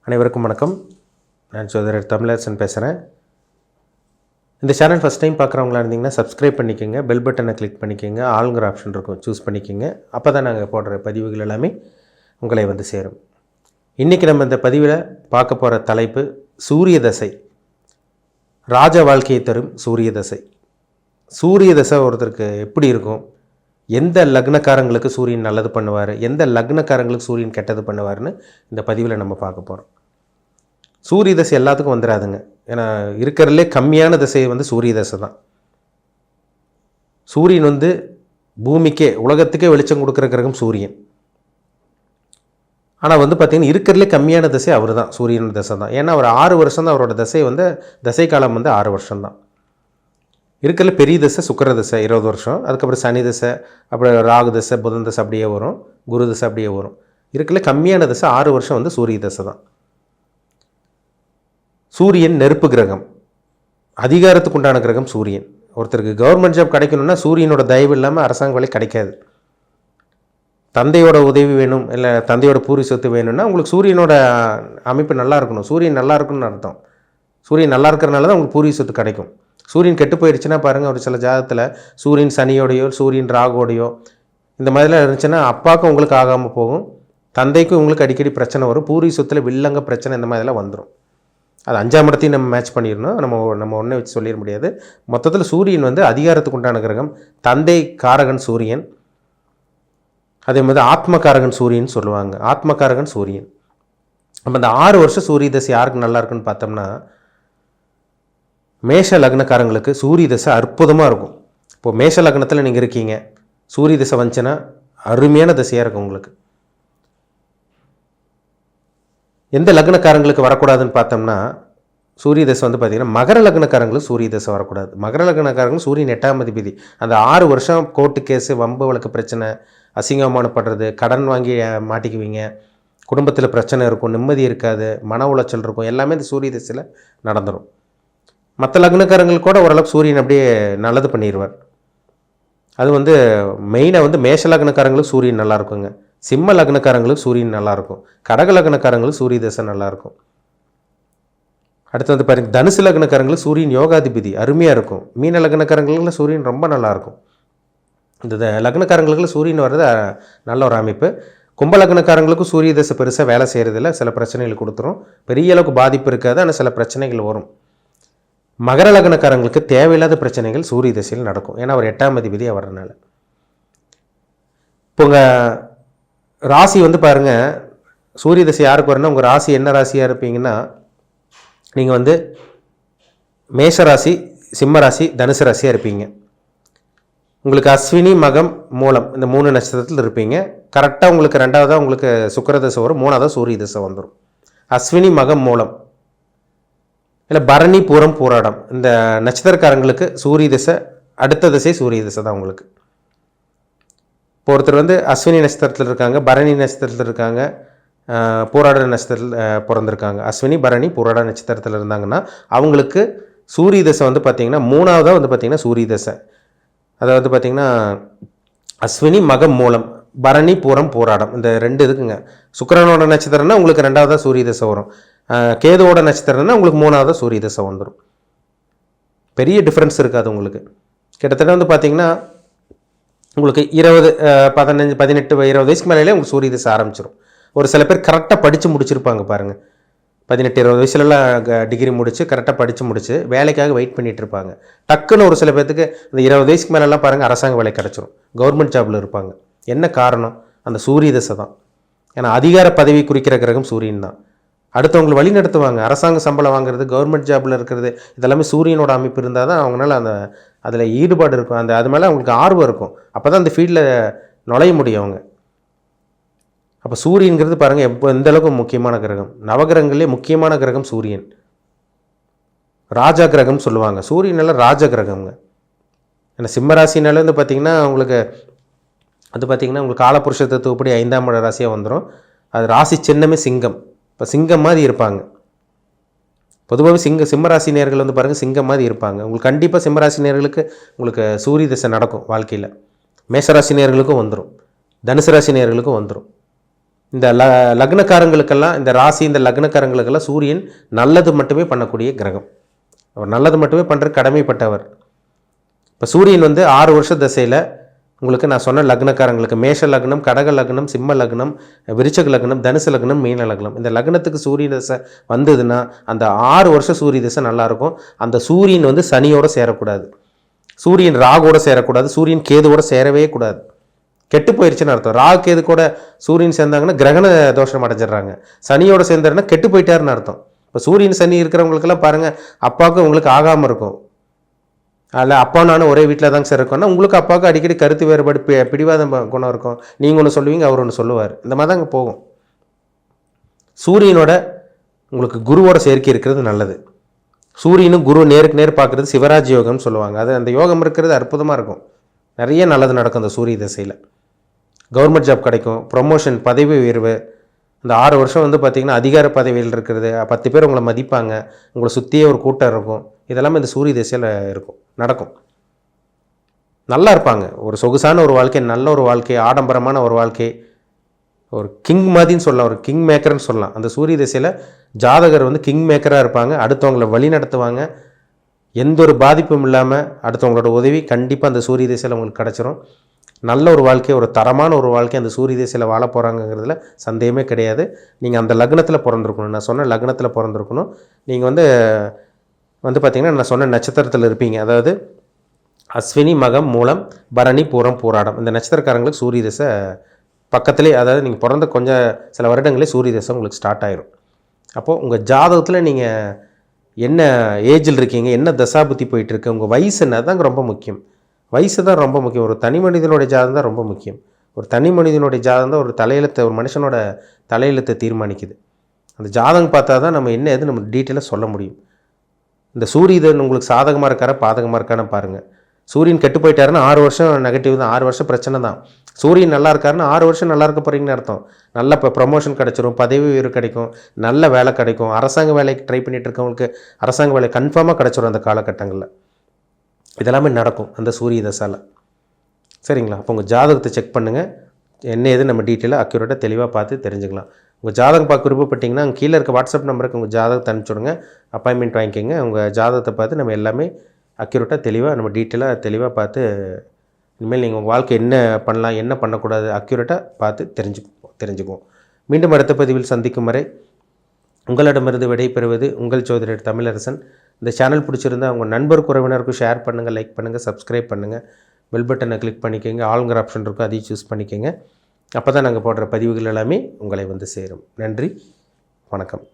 அனைவருக்கும் வணக்கம். நான் ஜோதிடர் தமிழரசன் பேசுகிறேன். இந்த சேனல் ஃபஸ்ட் டைம் பார்க்குறவங்களா இருந்தீங்கன்னா சப்ஸ்கிரைப் பண்ணிக்கோங்க, பெல் பட்டனை கிளிக் பண்ணிக்கோங்க, ஆளுங்கிற ஆப்ஷன் இருக்கும் சூஸ் பண்ணிக்கோங்க. அப்போ தான் நாங்கள் போடுற பதிவுகள் எல்லாமே உங்களை வந்து சேரும். இன்றைக்கி நம்ம இந்த பதிவில் பார்க்க போகிற தலைப்பு சூரிய தசை. ராஜ வாழ்க்கையை தரும் சூரிய தசை. சூரிய தசை ஒருத்தருக்கு எப்படி இருக்கும், எந்த லக்னக்காரங்களுக்கு சூரியன் நல்லது பண்ணுவார், எந்த லக்னக்காரங்களுக்கு சூரியன் கெட்டது பண்ணுவார்னு இந்த பதிவில் நம்ம பார்க்க போகிறோம். சூரிய தசை எல்லாத்துக்கும் வந்துடாதுங்க. ஏன்னா இருக்கிறதுலே கம்மியான திசை வந்து சூரிய தசை தான். சூரியன் வந்து பூமிக்கே உலகத்துக்கே வெளிச்சம் கொடுக்குற கிரகம் சூரியன். ஆனால் வந்து பார்த்திங்கன்னா இருக்கிறதுலே கம்மியான திசை அவர் தான், சூரியன் தசை தான். ஏன்னா அவர் 6 வருஷம் தான் அவரோட தசை வந்து, தசை காலம் வந்து 6 வருஷம்தான். இருக்கிறதுல பெரிய தசை சுக்கிர தசை 20 வருஷம், அதுக்கப்புறம் சனி தசை, அப்புறம் ராகு தசை, புதன் தசை அப்படியே வரும், குரு தசை அப்படியே வரும். இருக்கிறதுல கம்மியான தசை 6 வருஷம் வந்து சூரிய தசை தான். சூரியன் நெருப்பு கிரகம், அதிகாரத்துக்கு உண்டான கிரகம் சூரியன். ஒருத்தருக்கு கவர்மெண்ட் ஜாப் கிடைக்கணும்னா சூரியனோட தயவு இல்லாமல் அரசாங்க வேலை கிடைக்காது. தந்தையோட உதவி வேணும், இல்லை தந்தையோட பூர்வீக சொத்து வேணும்னா உங்களுக்கு சூரியனோட அமைப்பு நல்லா இருக்கணும். சூரியன் நல்லா இருக்குன்னு அர்த்தம். சூரியன் நல்லா இருக்கிறனால தான் உங்களுக்கு பூர்வீக சொத்து கிடைக்கும். சூரியன் கெட்டு போயிடுச்சுன்னா பாருங்கள், ஒரு சில ஜாதகத்தில் சூரியன் சனியோடையோ சூரியன் ராகுவோடையோ இந்த மாதிரிலாம் இருந்துச்சுன்னா அப்பாவுக்கும் உங்களுக்கு ஆகாமல் போகும், தந்தைக்கும் உங்களுக்கு அடிக்கடி பிரச்சனை வரும், பூர்வீக சொத்தில் வில்லங்க பிரச்சனை இந்த மாதிரிலாம் வந்துடும். அது 5ஆம் இடத்தையும் நம்ம மேட்ச் பண்ணிடணும். நம்ம ஒன்றே வச்சு சொல்லிட முடியாது. மொத்தத்தில் சூரியன் வந்து அதிகாரத்துக்கு உண்டான கிரகம், தந்தை காரகன் சூரியன். அதே மாதிரி ஆத்மகாரகன் சூரியன் சொல்லுவாங்க. ஆத்மகாரகன் சூரியன். நம்ம இந்த 6 வருஷம் சூரிய தசை யாருக்கு நல்லா இருக்குன்னு பார்த்தோம்னா, மேஷ லக்னக்காரங்களுக்கு சூரிய தசை அற்புதமாக இருக்கும். இப்போது மேஷ லக்னத்தில் நீங்கள் இருக்கீங்க, சூரிய தசை வந்துச்சுன்னா அருமையான தசையாக இருக்கும் உங்களுக்கு. எந்த லக்னக்காரங்களுக்கு வரக்கூடாதுன்னு பார்த்தோம்னா, சூரிய தசை வந்து பார்த்திங்கன்னா மகர லக்னக்காரங்களுக்கு சூரிய தசை வரக்கூடாது. மகர லக்னக்காரங்களுக்கு சூரியன் 8ஆம் அதிபதி. அந்த 6 வருஷம் கோர்ட்டு கேஸு, வம்பு வழக்கு பிரச்சனை, அசிங்கமானப்படுறது, கடன் வாங்கி மாட்டிக்குவீங்க, குடும்பத்தில் பிரச்சனை இருக்கும், நிம்மதி இருக்காது, மன உளைச்சல் இருக்கும், எல்லாமே இந்த சூரிய தசையில் நடந்துடும். மற்ற லக்னக்காரங்களுக்கு கூட ஓரளவுக்கு சூரியன் அப்படியே நல்லது பண்ணிடுவார். அது வந்து மெயினாக வந்து மேஷ லக்னக்காரங்களுக்கு சூரியன் நல்லா இருக்குங்க, சிம்ம லக்னக்காரங்களுக்கு சூரியன் நல்லாயிருக்கும், கடக லக்னக்காரங்களுக்கு சூரிய தசை நல்லாயிருக்கும். அடுத்து வந்து பாருங்கள், தனுசு லக்னக்காரங்களுக்கு சூரியன் யோகாதிபதி அருமையாக இருக்கும். மீன லக்னக்காரங்களுக்கு சூரியன் ரொம்ப நல்லாயிருக்கும். இந்த லக்னக்காரங்களுக்கு சூரியன் வர்றது நல்ல ஒரு அமைப்பு. கும்ப லக்னக்காரங்களுக்கும் சூரிய தசை பெருசாக வேலை செய்கிறதில்ல, சில பிரச்சனைகள் கொடுத்துரும், பெரிய அளவுக்கு பாதிப்பு இருக்காது, ஆனால் சில பிரச்சனைகள் வரும். மகர லக்னக்காரங்களுக்கு தேவையில்லாத பிரச்சனைகள் சூரிய தசையில் நடக்கும். ஏன்னா அவர் 8ஆம் அதிபதி வர்றதுனால. இப்போ உங்கள் ராசி வந்து பாருங்கள், சூரிய தசை யாருக்கு வரணும், உங்கள் ராசி என்ன ராசியாக இருப்பீங்கன்னா, நீங்கள் வந்து மேஷ ராசி, சிம்ம ராசி, தனுசு ராசியாக இருப்பீங்க. உங்களுக்கு அஸ்வினி மகம் மூலம் இந்த 3 நட்சத்திரத்தில் இருப்பீங்க. கரெக்டாக உங்களுக்கு 2ஆவதாக உங்களுக்கு சுக்கிர தசை வரும், 3ஆவதாக சூரிய தசை வந்துடும். அஸ்வினி மகம் மூலம் இல்லை பரணி பூரம் பூராடம் இந்த நட்சத்திரக்காரங்களுக்கு சூரிய தசை அடுத்த திசை சூரிய தசை தான் உங்களுக்கு. இப்போ ஒருத்தர் வந்து அஸ்வினி நட்சத்திரத்தில் இருக்காங்க, பரணி நட்சத்திரத்தில் இருக்காங்க, பூராட நட்சத்திரத்தில் பிறந்திருக்காங்க, அஸ்வினி பரணி பூராட நட்சத்திரத்தில் இருந்தாங்கன்னா அவங்களுக்கு சூரிய தசை வந்து பார்த்திங்கன்னா 3ஆவதாக வந்து பார்த்திங்கன்னா சூரிய தசை. அதாவது பார்த்திங்கன்னா அஸ்வினி மகம் மூலம், பரணி பூரம் பூராடம் இந்த 2 இருக்குங்க. சுக்கிரனோட நட்சத்திரம்னா உங்களுக்கு 2ஆவதாக சூரிய தசை வரும், கேதுவோட நட்சத்திரம்னா உங்களுக்கு 3ஆவதாக சூரிய தசை வந்துடும். பெரிய டிஃப்ரென்ஸ் இருக்காது உங்களுக்கு. கிட்டத்தட்ட வந்து பார்த்திங்கன்னா உங்களுக்கு 20, 15, 18, 20 வயசுக்கு மேலே உங்களுக்கு சூரிய தசை ஆரம்பிச்சிடும். ஒரு சில பேர் கரெக்டாக படித்து முடிச்சிருப்பாங்க பாருங்கள், 18, 20 வயசுலலாம் டிகிரி முடித்து கரெக்டாக படித்து முடித்து வேலைக்காக வெயிட் பண்ணிகிட்டு இருப்பாங்க. டக்குன்னு ஒரு சில பேர்த்துக்கு இந்த 20 வயசுக்கு மேலெலாம் பாருங்கள் அரசாங்க வேலை கிடச்சிரும், கவர்மெண்ட் ஜாபில் இருப்பாங்க. என்ன காரணம்? அந்த சூரிய தசை தான். ஏன்னா அதிகார பதவி குறிக்கிற கிரகம் சூரியன் தான். அடுத்தவங்களை வழி நடத்துவாங்க, அரசாங்க சம்பளம் வாங்குறது, கவர்மெண்ட் ஜாபில் இருக்கிறது, இதெல்லாமே சூரியனோட அமைப்பு இருந்தால் தான் அவங்களால அதில் ஈடுபாடு இருக்கும், அது மேலே அவங்களுக்கு ஆர்வம் இருக்கும். அப்போ தான் அந்த ஃபீல்டில் நுழைய முடியும் அவங்க. அப்போ சூரியன்கிறது பாருங்கள் எந்த அளவுக்கு முக்கியமான கிரகம். நவகிரகங்களே முக்கியமான கிரகம் சூரியன். ராஜா கிரகம் சொல்லுவாங்க. சூரியனால ராஜ கிரகம்ங்க. ஏன்னா சிம்மராசினால வந்து பார்த்திங்கன்னா உங்களுக்கு அது பார்த்திங்கன்னா உங்களுக்கு காலபுருஷ தத்துவப்படி 5ஆம் இட ராசியாக வந்துடும். அது ராசி சின்னமே சிங்கம். இப்போ சிங்கம் மாதிரி இருப்பாங்க. பொதுவாகவே சிம்மராசி நேர்கள் வந்து பாருங்கள் சிங்கம் மாதிரி இருப்பாங்க. உங்களுக்கு கண்டிப்பாக சிம்மராசி நேர்களுக்கு உங்களுக்கு சூரிய தசை நடக்கும் வாழ்க்கையில். மேஷராசி நேர்களுக்கும் வந்துடும், தனுசு ராசி நேர்களுக்கும் வந்துடும். இந்த லக்னக்காரங்களுக்கெல்லாம், இந்த ராசி இந்த லக்னக்காரங்களுக்கெல்லாம் சூரியன் நல்லது மட்டுமே பண்ணக்கூடிய கிரகம். அவர் நல்லது மட்டுமே பண்ணுற கடமைப்பட்டவர். இப்போ சூரியன் வந்து 6 வருஷ தசையில் உங்களுக்கு நான் சொன்ன லக்னக்காரங்களுக்கு மேஷ லக்னம், கடக லக்னம், சிம்ம லக்னம், விருச்சக லக்னம், தனுசு லக்னம், மீன லக்னம், இந்த லக்னத்துக்கு சூரிய தசை வந்ததுன்னா அந்த 6 வருஷம் சூரிய தசை நல்லாயிருக்கும். அந்த சூரியன் வந்து சனியோடு சேரக்கூடாது, சூரியன் ராகோட சேரக்கூடாது, சூரியன் கேதுவோட சேரவே கூடாது. கெட்டு போயிடுச்சுன்னு அர்த்தம். ராகு கேது கூட சூரியன் சேர்ந்தாங்கன்னா கிரகண தோஷம் அடைஞ்சிடுறாங்க. சனியோட சேர்ந்தாருன்னா கெட்டு போயிட்டாருன்னு அர்த்தம். இப்போ சூரியன் சனி இருக்கிறவங்களுக்கெல்லாம் பாருங்கள், அப்பாவுக்கு உங்களுக்கு ஆகாமல் இருக்கும். அதில் அப்பா நானும் ஒரே வீட்டில் தாங்க சார் இருக்கோம்னா உங்களுக்கு அப்பாவுக்கு அடிக்கடி கருத்து வேறுபாடு பிடிவாத குணம் இருக்கும். நீங்கள் ஒன்று சொல்லுவீங்க, அவர் ஒன்று சொல்லுவார். இந்த மாதிரி தாங்க போகும். சூரியனோட உங்களுக்கு குருவோட சேர்க்கை இருக்கிறது நல்லது. சூரியனும் குரு நேருக்கு நேர் பார்க்குறது சிவராஜ் யோகம்னு சொல்லுவாங்க. அது அந்த யோகம் இருக்கிறது அற்புதமாக இருக்கும். நிறைய நல்லது நடக்கும் அந்த சூரிய திசையில். கவர்மெண்ட் ஜாப் கிடைக்கும், ப்ரொமோஷன், பதவி உயர்வு. இந்த 6 வருஷம் வந்து பார்த்திங்கன்னா அதிகார பதவியில் இருக்கிறது, 10 பேர் உங்களை மதிப்பாங்க, உங்களை சுற்றியே ஒரு கூட்டம் இருக்கும். இதெல்லாமே இந்த சூரிய திசையில் இருக்கும், நடக்கும். நல்லா இருப்பாங்க. ஒரு சொகுசான ஒரு வாழ்க்கை, நல்ல ஒரு வாழ்க்கை, ஆடம்பரமான ஒரு வாழ்க்கை, ஒரு கிங் மாதிரின்னு சொல்லலாம், ஒரு கிங் மேக்கர்னு சொல்லலாம். அந்த சூரிய திசையில் ஜாதகர் வந்து கிங் மேக்கராக இருப்பாங்க. அடுத்தவங்களை வழி நடத்துவாங்க. எந்த ஒரு பாதிப்பும் இல்லாமல் அடுத்தவங்களோட உதவி கண்டிப்பாக அந்த சூரிய திசையில் உங்களுக்கு கிடச்சிரும். நல்ல ஒரு வாழ்க்கை, ஒரு தரமான ஒரு வாழ்க்கை அந்த சூரிய திசையில் வாழ போகிறாங்கிறதுல சந்தேகமே கிடையாது. நீங்கள் அந்த லக்னத்தில் பிறந்திருக்கணும். நான் சொன்ன லக்னத்தில் பிறந்திருக்கணும். நீங்கள் வந்து பார்த்திங்கன்னா நான் சொன்ன நட்சத்திரத்தில் இருப்பீங்க. அதாவது அஸ்வினி, மகம், மூலம், பரணி, பூரம், பூராடம். இந்த நட்சத்திரக்காரங்களுக்கு சூரிய திசை பக்கத்துலேயே, அதாவது நீங்கள் பிறந்த கொஞ்சம் சில வருடங்களே சூரிய திசை உங்களுக்கு ஸ்டார்ட் ஆயிரும். அப்போது உங்கள் ஜாதகத்தில் நீங்கள் என்ன ஏஜில் இருக்கீங்க, என்ன தசாபுத்தி போயிட்டுருக்கு, உங்கள் வயசு என்ன, அதுதாங்க ரொம்ப முக்கியம். வயசு தான் ரொம்ப முக்கியம். ஒரு தனி மனிதனுடைய ஜாதகம் தான் ரொம்ப முக்கியம். ஒரு தனி மனிதனுடைய ஜாதகம் தான் ஒரு தலையெழுத்தை, ஒரு மனுஷனோட தலையெழுத்தை தீர்மானிக்குது. அந்த ஜாதகம் பார்த்தா தான் நம்ம என்ன எது நம்ம டீட்டெயிலாக சொல்ல முடியும். இந்த சூரியன் உங்களுக்கு சாதகமாக இருக்காரா பாதகமாக இருக்கான்னு பாருங்கள். சூரியன் கெட்டு போயிட்டாருன்னா 6 வருஷம் நெகட்டிவ் தான், 6 வருஷம் பிரச்சனை தான். சூரியன் நல்லா இருக்காருன்னா 6 வருஷம் நல்லா இருக்க போகிறீங்கன்னு அர்த்தம். நல்ல இப்போ ப்ரொமோஷன் கிடைச்சிரும், பதவி உயர்வு கிடைக்கும், நல்ல வேலை கிடைக்கும். அரசாங்க வேலைக்கு ட்ரை பண்ணிகிட்டு இருக்கவங்களுக்கு அரசாங்க வேலை கன்ஃபார்மாக கிடைச்சிரும் அந்த காலகட்டங்களில். இதெல்லாமே நடக்கும் அந்த சூரிய தசால. சரிங்களா? அப்போ உங்கள் ஜாதகத்தை செக் பண்ணுங்கள். என்ன எது நம்ம டீட்டெயிலாக அக்யூரேட்டாக தெளிவாக பார்த்து தெரிஞ்சுக்கலாம். உங்கள் ஜாதகம் பார்க்க விருப்பப்பட்டிங்கன்னா அங்கே கீழே இருக்க வாட்ஸ்அப் நம்பருக்கு உங்கள் ஜாதகத்தை அனுப்பிச்சுடுங்க, அப்பாயின்மெண்ட் வாங்கிக்கோங்க. உங்கள் ஜாதகத்தை பார்த்து நம்ம எல்லாமே அக்யூரேட்டாக தெளிவாக நம்ம டீட்டெயிலாக தெளிவாக பார்த்து இனிமேல் நீங்கள் உங்கள் வாழ்க்கை என்ன பண்ணலாம், என்ன பண்ணக்கூடாது அக்யூரேட்டாக பார்த்து தெரிஞ்சுக்குவோம். மீண்டும் அடுத்த பதிவில் சந்திக்கும் வரை உங்களிடமிருந்து விடைபெறுவது உங்கள் ஜோதிடர் தமிழரசன். இந்த சேனல் பிடிச்சிருந்தால் உங்கள் நண்பருக்கு உறவினருக்கும் ஷேர் பண்ணுங்கள், லைக் பண்ணுங்கள், சப்ஸ்கிரைப் பண்ணுங்கள், பெல் பட்டனை கிளிக் பண்ணிக்கோங்க. ஆளுங்கிற ஆப்ஷன் இருக்கும், அதையும் சூஸ் பண்ணிக்கோங்க. அப்போ தான் நாங்கள் போடுற பதிவுகள் எல்லாமே உங்களை வந்து சேரும். நன்றி, வணக்கம்.